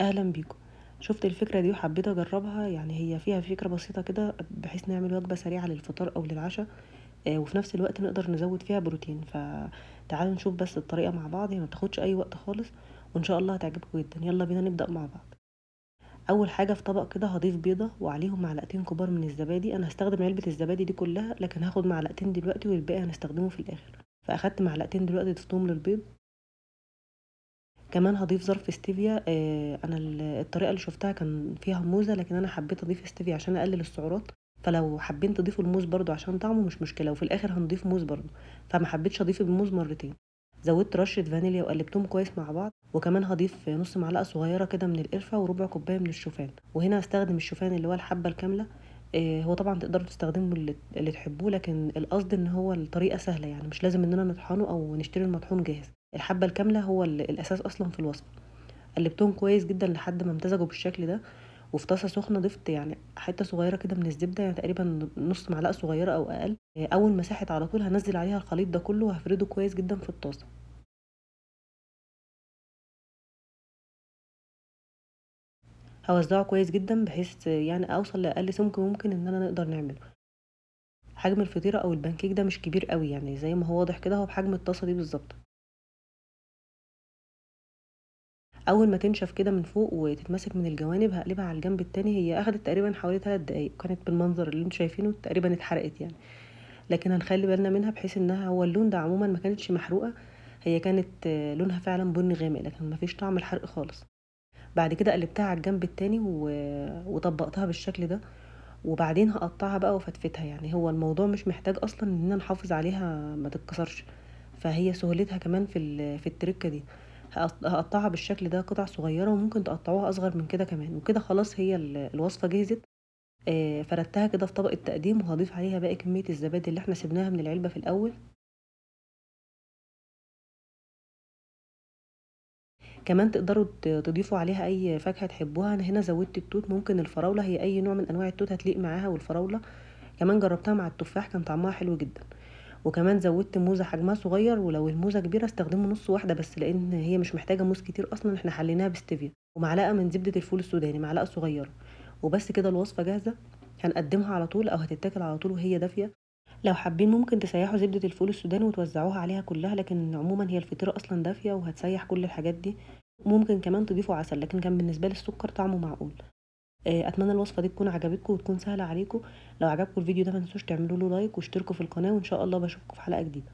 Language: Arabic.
اهلا بيكم. شفت الفكره دي وحبيت اجربها، يعني هي فيها فكره بسيطه كده بحيث نعمل وجبه سريعه للفطار او للعشاء. وفي نفس الوقت نقدر نزود فيها بروتين. فتعالوا نشوف بس الطريقه مع بعض، هي ما بتاخدش اي وقت خالص وان شاء الله هتعجبكم جدا. يلا بينا نبدا مع بعض. اول حاجه في طبق كده هضيف بيضه وعليهم معلقتين كبار من الزبادي. انا هستخدم علبه الزبادي دي كلها، لكن هاخد معلقتين دلوقتي والباقي هنستخدمه في الاخر. فاخدت معلقتين دلوقتي ضفتهم للبيض. كمان هضيف ظرف ستيفيا. انا الطريقه اللي شفتها كان فيها موزه، لكن انا حبيت اضيف ستيفيا عشان اقلل السعرات. فلو حابين تضيفوا الموز برضو عشان طعمه مش مشكله، وفي الاخر هنضيف موز برضو. فما حبيتش اضيف الموز مرتين. زودت رشه فانيليا وقلبتهم كويس مع بعض. وكمان هضيف نص معلقه صغيره كده من القرفه وربع كوبايه من الشوفان. وهنا هستخدم الشوفان اللي هو الحبه الكامله. هو طبعا تقدروا تستخدموا اللي تحبوه، لكن القصد ان هو الطريقه سهله، يعني مش لازم اننا نطحنه او نشتري المطحون جاهز. الحبه الكامله هو الاساس اصلا في الوصفه. قلبتهم كويس جدا لحد ما امتزجوا بالشكل ده. وفي طاسه سخنه ضفت يعني حته صغيره كده من الزبده، يعني تقريبا نص معلقه صغيره او اقل. اول ما ساحت على طول هنزل عليها الخليط ده كله وهفرده كويس جدا في الطاسه. هوزعه كويس جدا بحيث يعني اوصل لاقل سمك ممكن ان انا نقدر نعمله. حجم الفطيره او البانكيك ده مش كبير قوي، يعني زي ما هو واضح كده هو بحجم الطاسه دي بالظبط. اول ما تنشف كده من فوق وتتمسك من الجوانب هقلبها على الجنب التاني. هي اخدت تقريبا حوالي 3 دقايق، كانت بالمنظر اللي انتوا شايفينه تقريبا اتحرقت يعني. لكن هنخلي بالنا منها بحيث انها هو اللون ده عموما ما كانتش محروقه. هي كانت لونها فعلا بني غامق، لكن ما فيش طعم الحرق خالص. بعد كده قلبتها على الجنب التاني وطبقتها بالشكل ده. وبعدين هقطعها بقى وفتفتها، يعني هو الموضوع مش محتاج اصلا اننا نحافظ عليها ما تتكسرش. فهي سهولتها كمان في التركه دي. هقطعها بالشكل ده قطع صغيره، وممكن تقطعوها اصغر من كده كمان. وكده خلاص هي الوصفه جهزت. فردتها كده في طبق التقديم، وهضيف عليها باقي كميه الزبادي اللي احنا سيبناها من العلبه في الاول. كمان تقدروا تضيفوا عليها اي فاكهه تحبوها. انا هنا زودت التوت، ممكن الفراوله، هي اي نوع من انواع التوت هتليق معاها والفراوله. كمان جربتها مع التفاح كان طعمها حلو جدا. وكمان زودت موزه حجمها صغير، ولو الموزه كبيره استخدموا نص واحده بس، لان هي مش محتاجه موز كتير اصلا، احنا حليناها بستevia. ومعلقه من زبده الفول السوداني، معلقه صغيره. وبس كده الوصفه جاهزه. هنقدمها على طول او هتتاكل على طول وهي دافيه. لو حابين ممكن تسيحوا زبدة الفول السوداني وتوزعوها عليها كلها، لكن عموما هي الفطيرة اصلا دافية وهتسيح كل الحاجات دي. ممكن كمان تضيفوا عسل، لكن كان بالنسبة لي السكر طعمه معقول. اتمنى الوصفة دي تكون عجبتكم وتكون سهلة عليكم. لو عجبكم الفيديو ده ما تنسوش تعملوا له لايك واشتركوا في القناة، وان شاء الله بشوفكم في حلقة جديدة.